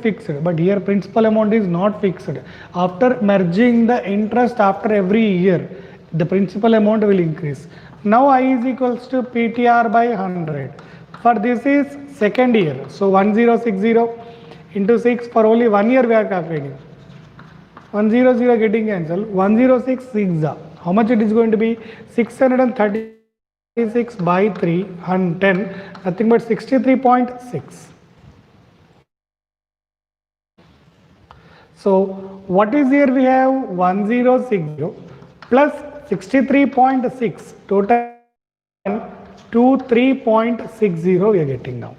fixed, but here principal amount is not fixed. After merging the interest after every year, the principal amount will increase. Now I is equals to PTR by 100. For this is second year, so 1060 into 6, for only 1 year we are calculating. 100 getting cancelled, 1066, how much it is going to be? 636 by 3 and 10, nothing but 63.6. So what is here? We have 1060 plus 63.6, total 23.60 we are getting now.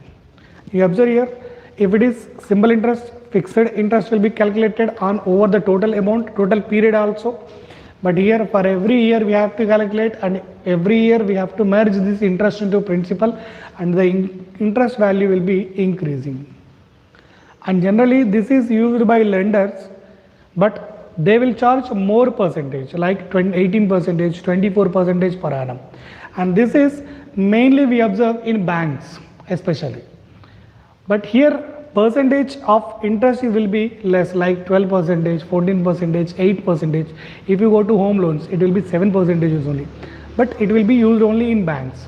You observe here, if it is simple interest, fixed interest will be calculated on over the total amount, total period also. But here for every year we have to calculate, and every year we have to merge this interest into principal, and the interest value will be increasing. And generally this is used by lenders, but they will charge more percentage, like 18%, 24% per annum. And this is mainly we observe in banks especially. But here percentage of interest will be less, like 12%, 14%, 8%. If you go to home loans, it will be 7% only. But it will be used only in banks.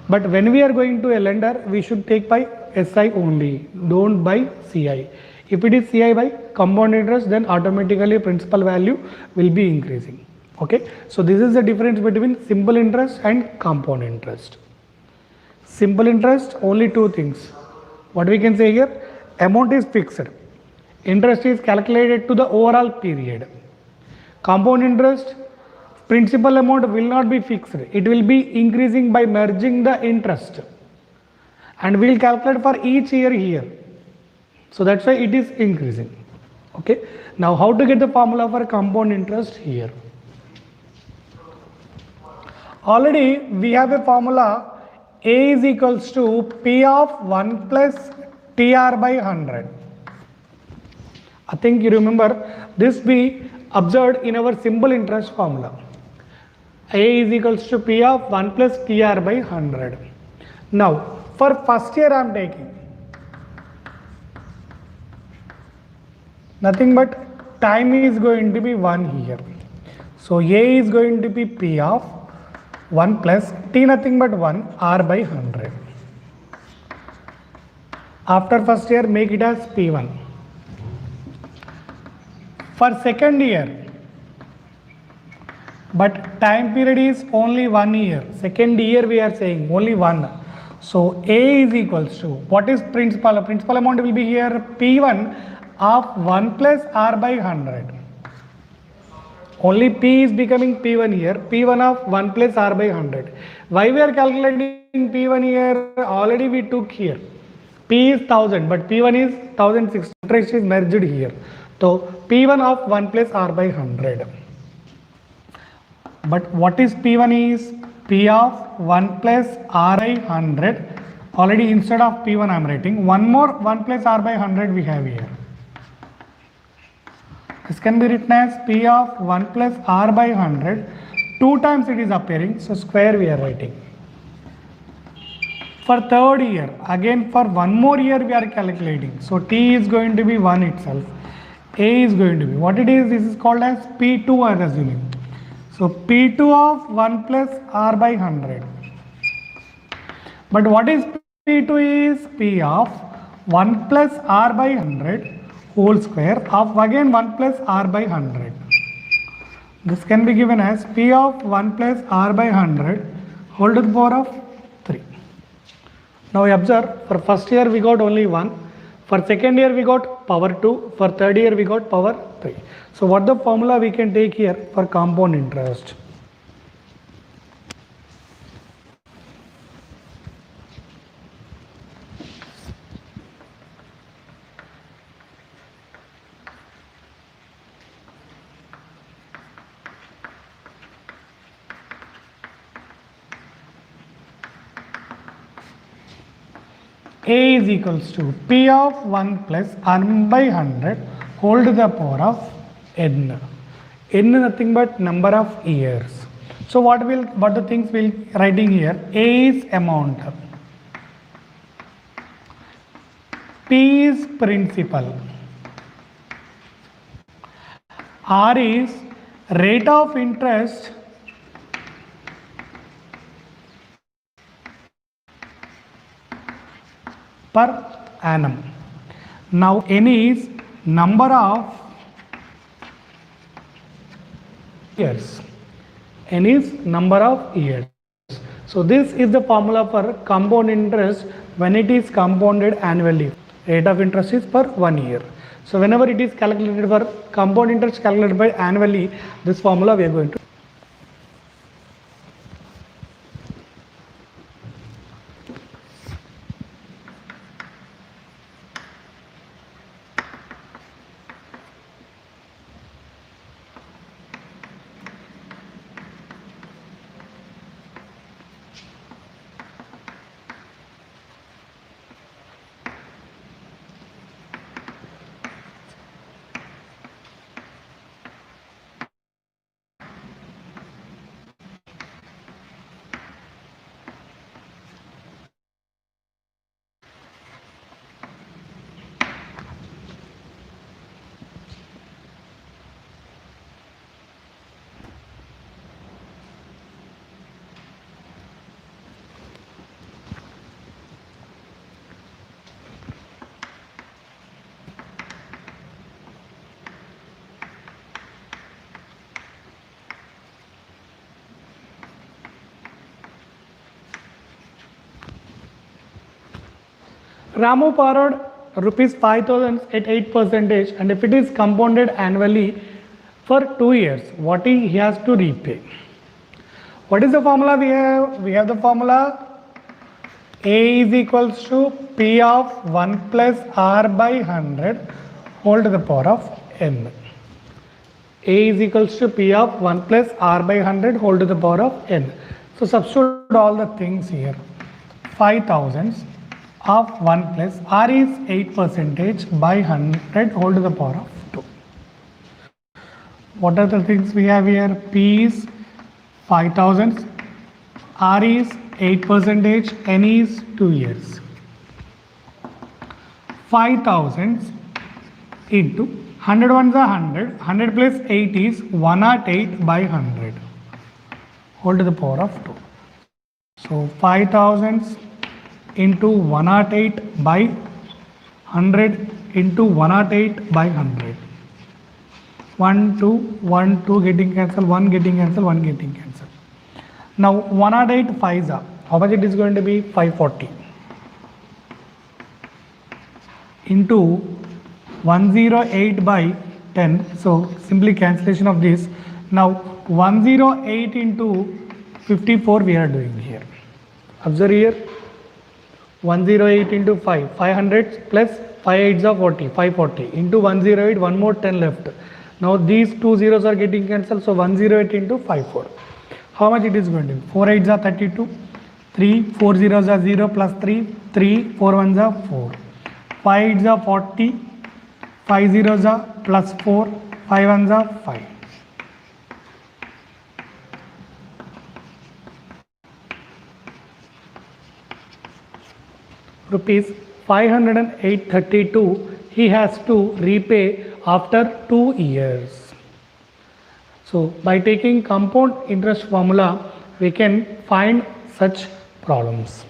But when we are going to a lender, we should take by SI only, don't by CI. If it is CI by compound interest, then automatically principal value will be increasing. Okay, so this is the difference between simple interest and compound interest. Simple interest, only two things. What we can say here, amount is fixed, interest is calculated to the overall period. Compound interest, principal amount will not be fixed, it will be increasing by merging the interest, and we will calculate for each year here. So that's why it is increasing. Okay, now how to get the formula for compound interest here? Already we have a formula, A is equals to P of 1 plus TR by 100. I think you remember this we observed in our simple interest formula. A is equals to P of 1 plus TR by 100. Now for first year I am taking nothing but time is going to be 1 here. So A is going to be P of 1 plus T nothing but 1 R by 100. After first year, make it as P1. For second year, but time period is only 1 year. Second year we are saying only 1. So A is equals to, what is principal? Principal amount will be here P1 of 1 plus R by 100. Only P is becoming P1 here, P1 of 1 plus R by 100. Why we are calculating P1 here? Already we took here. P is 1000, but P1 is 1060. Interest is merged here. So P1 of 1 plus R by 100. But what is P1 is? P of 1 plus R by 100. Already instead of P1 I am writing. One more 1 plus R by 100 we have here. This can be written as P of 1 plus R by 100. 2 times it is appearing, so square we are writing. For third year, again for one more year we are calculating. So T is going to be 1 itself. A is going to be, what it is, this is called as P2 I am assuming. So P2 of 1 plus R by 100. But what is P2 is P of 1 plus R by 100 whole square of again 1 plus R by 100. This can be given as P of 1 plus R by 100 whole to the power of 3. Now observe, for first year we got only 1, for second year we got power 2, for third year we got power 3. So what the formula we can take here for compound interest? A is equals to P of 1 plus n by 100 whole to the power of n. N nothing but number of years. So what the things we'll writing here? A is amount, P is principal, R is rate of interest per annum. Now N is number of years. N is number of years. So this is the formula for compound interest when it is compounded annually. Rate of interest is per 1 year. So whenever it is calculated for compound interest calculated by annually, this formula we are going to. Ramu borrowed rupees 5,000 at 8% and if it is compounded annually for 2 years, what he has to repay? What is the formula we have? We have the formula A is equals to P of 1 plus R by 100 whole to the power of N. A is equals to P of 1 plus R by 100 whole to the power of N. So substitute all the things here. 5,000 of 1 plus R is 8% by 100 whole to the power of 2. What are the things we have here? P is 5,000, R is 8%, N is 2 years. 5,000 into 100 ones are 100, 100 plus 8 is 108 by 100 whole to the power of 2. So 5,000 into 108 by 100 into 108 by 100. 1, 2, 1, 2 getting cancelled, 1 getting cancelled, 1 getting cancelled. Now 108 5s are, how much it is going to be? 540 into 108 by 10. So simply cancellation of this. Now 108 into 54 we are doing here. Observe here. 108 into 5, 500 plus 5 8s are 40, 540 into 108, one more 10 left. Now these two zeros are getting cancelled, so 108 into 54. How much it is going to be? 4 8s are 32, 3, 4 zeros are 0 plus 3, 3, 4 1s are 4, 5 8s are 40, 5 zeros are plus 4, 5 1s are 5. Rupees 508.32 he has to repay after 2 years. So by taking compound interest formula we can find such problems.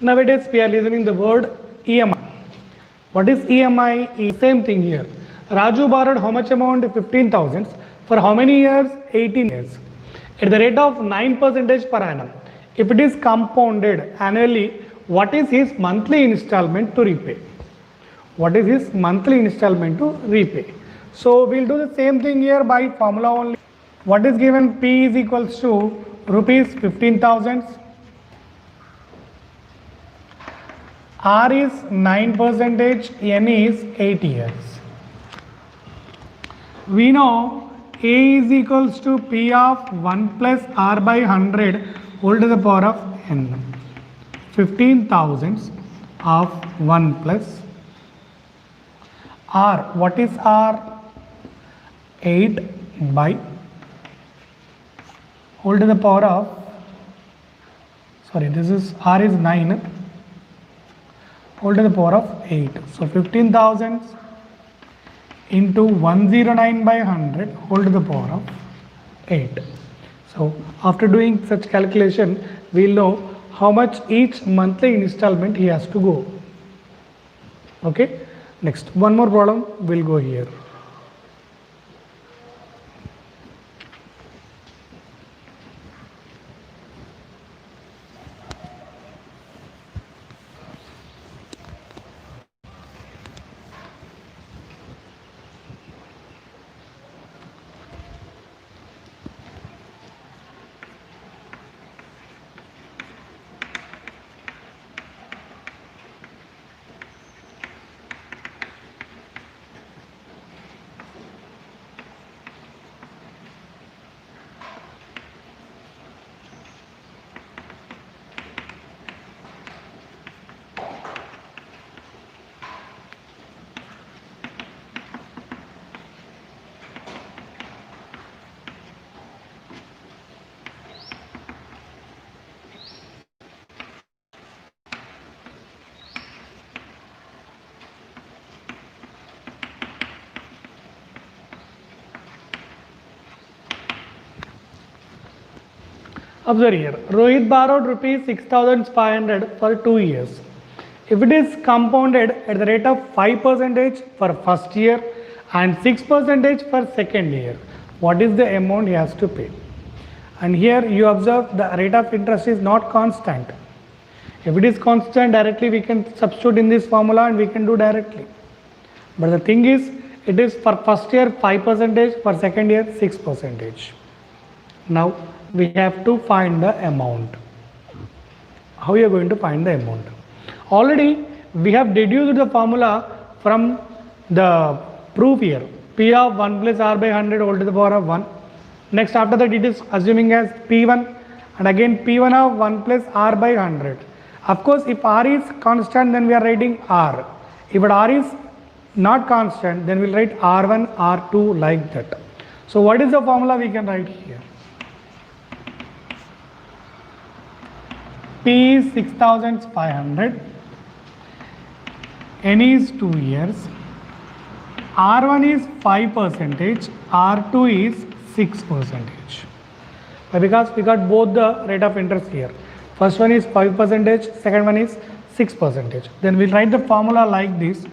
Nowadays we are listening the word EMI. What is EMI? Same thing here. Raju borrowed how much amount? 15,000. For how many years? 18 years. At the rate of 9% per annum. If it is compounded annually, what is his monthly installment to repay? What is his monthly installment to repay? So we'll do the same thing here by formula only. What is given? P is equals to rupees 15,000. R is 9%, N is 8 years. We know A is equals to P of 1 plus R by 100 whole to the power of N. 15,000 of 1 plus R. What is R? 8 by whole to the power of, sorry, this is R is 9 whole to the power of 8. So 15,000 into 109 by 100 whole to the power of 8. So after doing such calculation, we'll know how much each monthly installment he has to go. Okay. Next, one more problem will go here. Observe here, Rohit borrowed rupees 6,500 for 2 years. If it is compounded at the rate of 5% for first year and 6% for second year, what is the amount he has to pay? And here you observe the rate of interest is not constant. If it is constant, directly we can substitute in this formula and we can do directly. But the thing is, it is for first year 5%, for second year 6%. Now we have to find the amount. How you are going to find the amount? Already we have deduced the formula from the proof here. P of 1 plus R by 100 whole to the power of 1. Next, after that it is assuming as P1 and again P1 of 1 plus R by 100. Of course, if R is constant, then we are writing R. If R is not constant, then we will write R1, R2 like that. So what is the formula we can write here? P is 6,500, N is 2 years, R1 is 5%, R2 is 6%. Because we got both the rate of interest here. First one is 5%, second one is 6%. Then we'll write the formula like this.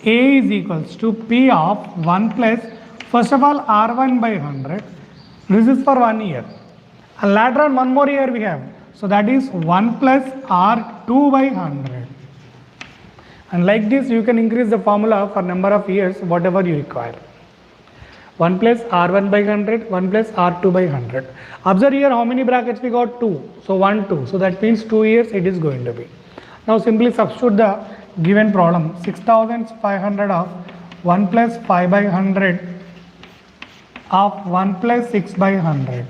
A is equals to P of 1 plus, first of all, R1 by 100. This is for 1 year. And later on, one more year we have. So that is 1 plus R2 by 100. And like this, you can increase the formula for number of years, whatever you require. 1 plus R1 by 100, 1 plus R2 by 100. Observe here how many brackets we got? 2. So 1, 2. So that means 2 years it is going to be. Now simply substitute the given problem. 6,500 of 1 plus 5 by 100 of 1 plus 6 by 100.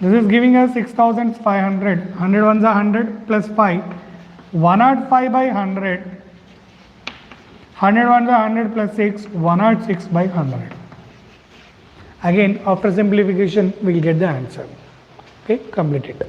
This is giving us 6,500. 100 ones are 100 plus 5. 105 by 100. 100 ones are 100 plus 6. 106 by 100. Again, after simplification, we will get the answer. Okay, complete it.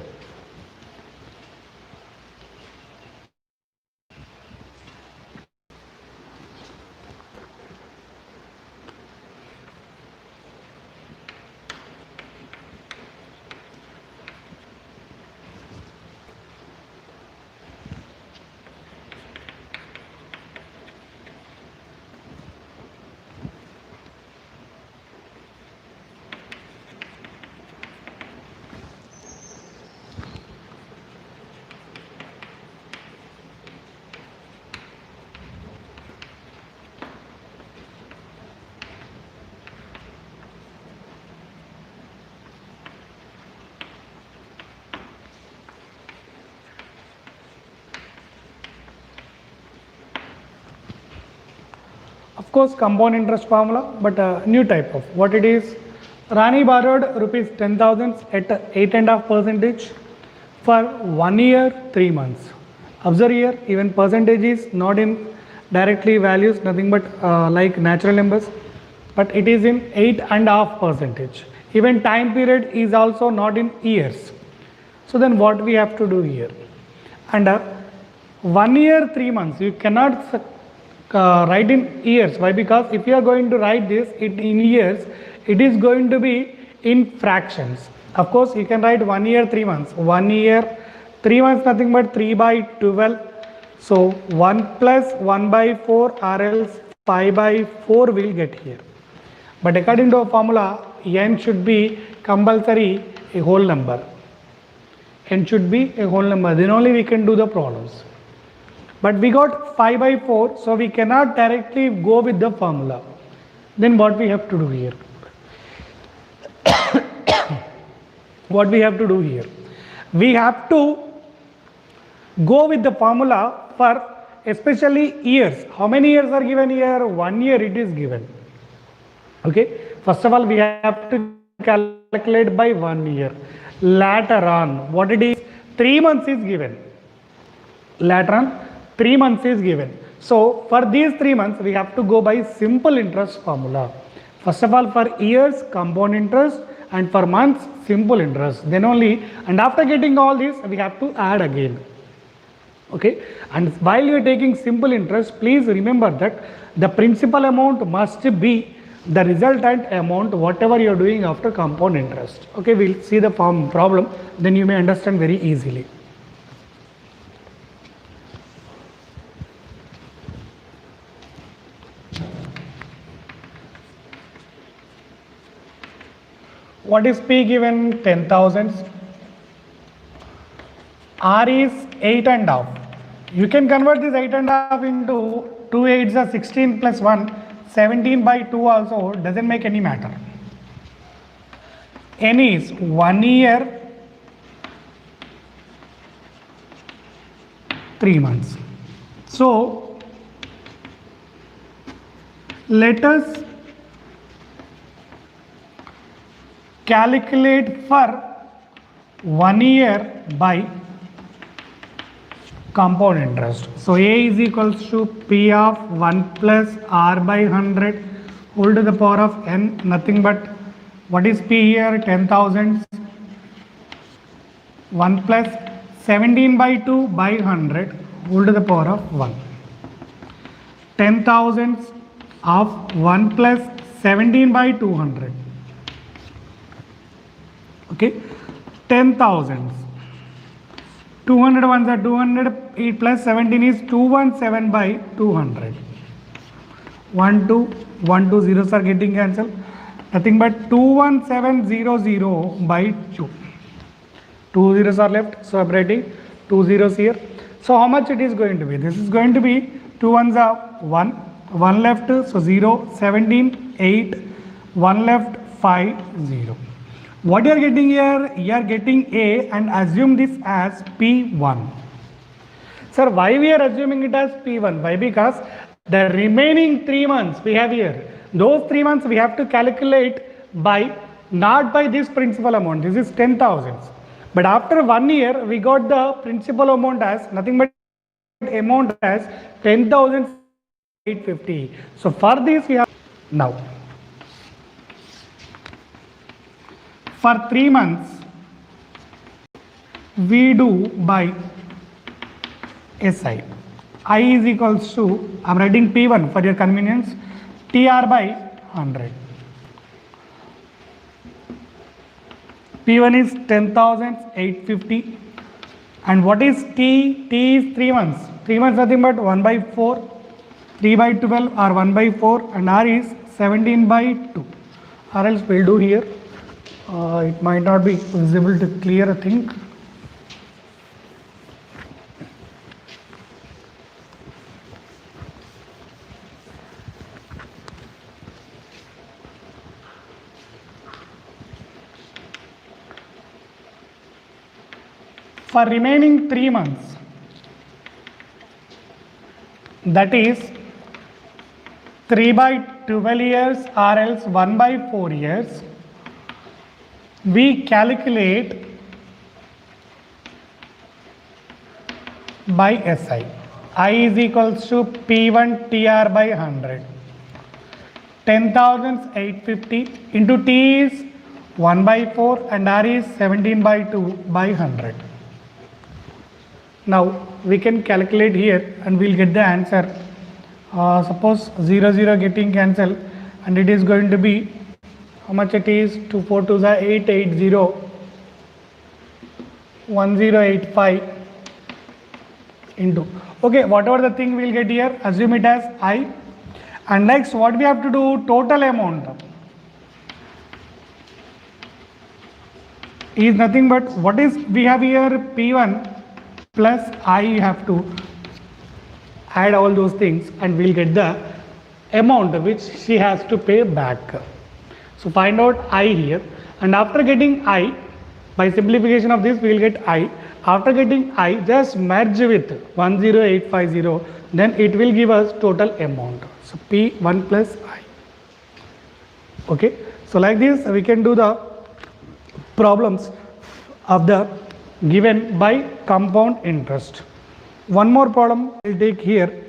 Of course, compound interest formula, but a new type of what it is. Rani borrowed rupees 10,000 at 8.5% for 1 year, 3 months. Observe here, even percentage is not in directly values, nothing but like natural numbers, but it is in 8.5%. Even time period is also not in years. So then what we have to do here? And 1 year, 3 months, you cannot write in years. Why? Because if you are going to write this in years, it is going to be in fractions. Of course, you can write 1 year, 3 months. 1 year, 3 months, nothing but 3 by 12. So 1 plus 1 by 4 or else 5 by 4 will get here. But according to a formula, n should be compulsory a whole number. N should be a whole number. Then only we can do the problems. But we got 5 by 4, so we cannot directly go with the formula. Then what we have to do here? What we have to do here? We have to go with the formula for especially years. How many years are given here? 1 year it is given. Okay. First of all, we have to calculate by 1 year. Later on, what it is? 3 months is given. Later on, 3 months is given. So for these 3 months, we have to go by simple interest formula. First of all, for years, compound interest, and for months, simple interest. Then only, and after getting all this, we have to add again. Okay. And while you are taking simple interest, please remember that the principal amount must be the resultant amount, whatever you are doing after compound interest. Okay. We'll see the problem, then you may understand very easily. What is P given? 10,000. R is 8.5. You can convert this 8.5 into 2 8s are 16 plus 1, 17 by 2 also doesn't make any matter. N is 1 year, 3 months. So let us calculate for 1 year by compound interest. So A is equals to P of 1 plus R by 100 whole to the power of N, nothing but what is P here? 10,000. 1 plus 17 by 2 by 100 whole to the power of 1. 10,000 of 1 plus 17 by 200. Okay, 10,000. 200 ones are 200, 8 plus 17 is 217 by 200. 1, 2, 1, 2 zeros are getting cancelled. Nothing but 21700 by 2. 2 zeros are left, so I'm writing 2 zeros here. So how much it is going to be? This is going to be 2 ones are 1, 1 left, so 0, 17, 8, 1 left, 5, 0. What you are getting here? You are getting A and assume this as P1. Sir, why we are assuming it as P1? Why? Because the remaining 3 months we have here, those 3 months we have to calculate by, not by this principal amount. This is 10,000. But after 1 year, we got the principal amount as nothing but amount as 10,850. So for this we have now. For 3 months, we do by SI. I is equals to, I am writing P1 for your convenience, TR by 100. P1 is 10,850. And what is T? T is 3 months. 3 months nothing but 1 by 4, 3 by 12 or 1 by 4, and R is 17 by 2. Or else we'll do here. It might not be visible to clear, I think. For remaining 3 months, that is 3 by 12 years or else 1 by 4 years, we calculate by SI. I is equals to P1 TR by 100. 10,850 into T is 1 by 4 and R is 17 by 2 by 100. Now we can calculate here and we'll get the answer. Suppose 0 0 getting cancelled and it is going to be how much it is? 2 4 2 is 880 1085 into, okay, whatever the thing we'll get here, assume it as I. And next what we have to do, total amount is nothing but what is we have here, P1 plus I, have to add all those things and we'll get the amount which she has to pay back. So find out I here, and after getting I, by simplification of this we will get I. After getting I, just merge with 10850, then it will give us total amount. So P1 plus I. Okay, so like this we can do the problems of the given by compound interest. One more problem I'll take here.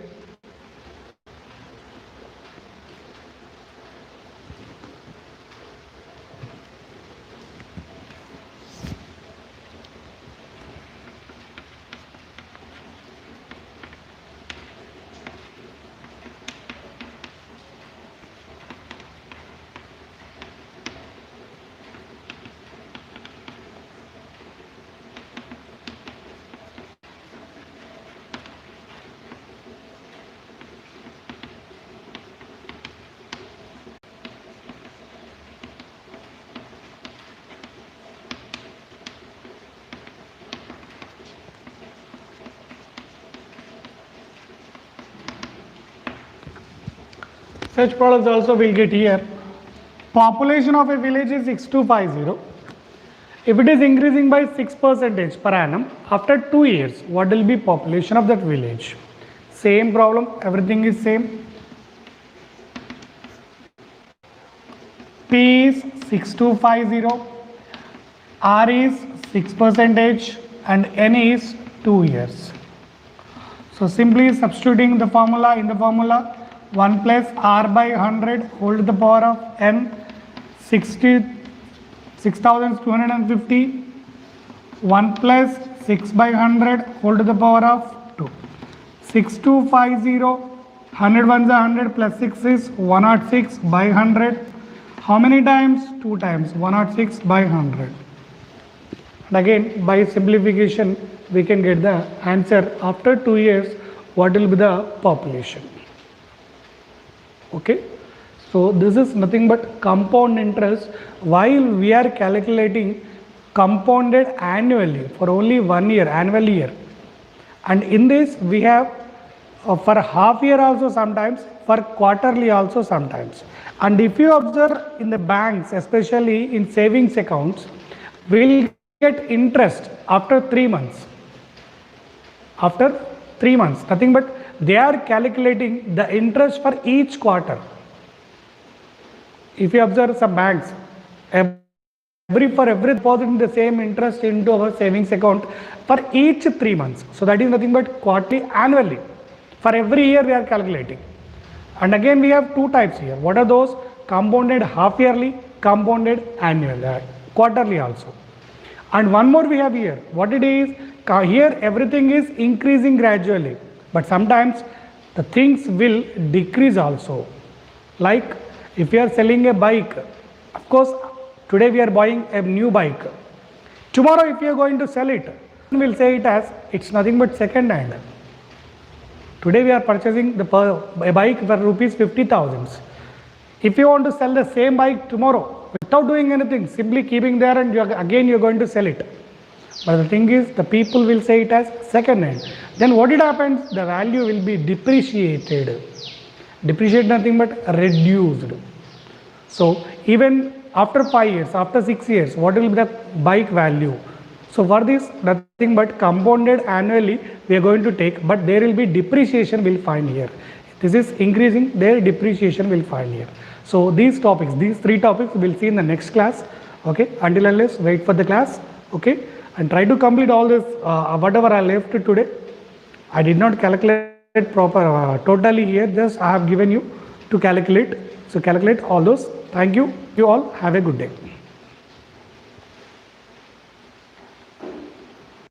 Such problems also we'll get here. Population of a village is 6250. If it is increasing by 6% per annum, after 2 years, what will be population of that village? Same problem, everything is same. P is 6250, R is 6% and N is 2 years. So simply substituting the formula in the formula, 1 plus R by 100 whole to the power of N, 6,250, 1 plus 6 by 100 whole to the power of 2. 6250, 100 ones are 100 plus 6 is 106 by 100. How many times? 2 times, 106 by 100. And again by simplification we can get the answer after 2 years what will be the population. Okay, so this is nothing but compound interest while we are calculating compounded annually for only 1 year, annual year. And in this we have for half year also sometimes, for quarterly also sometimes. And if you observe in the banks, especially in savings accounts, we will get interest after 3 months. After 3 months, nothing but they are calculating the interest for each quarter. If you observe some banks, for every deposit the same interest into our savings account for each 3 months. So that is nothing but quarterly, annually. For every year we are calculating. And again we have 2 types here. What are those? Compounded half yearly, compounded annually, quarterly also. And one more we have here. What it is? Here everything is increasing gradually. But sometimes the things will decrease also. Like if you are selling a bike, of course today we are buying a new bike. Tomorrow if you are going to sell it, we will say it as it's nothing but second hand. Today we are purchasing a bike for rupees 50,000. If you want to sell the same bike tomorrow without doing anything, simply keeping there and again you are going to sell it. But the thing is, the people will say it as second hand. Then what it happens? The value will be depreciated. Depreciate nothing but reduced. So even after 5 years, after 6 years, what will be the bike value? So for this, nothing but compounded annually we are going to take, but there will be depreciation we'll find here. this is increasing, their depreciation will fall here. So these topics, these 3 topics we'll see in the next class. Okay, until unless wait for the class. Okay, and try to complete all this whatever I left today. I did not calculate proper totally here, just I have given you to calculate. So calculate all those. Thank you. You all have a good day.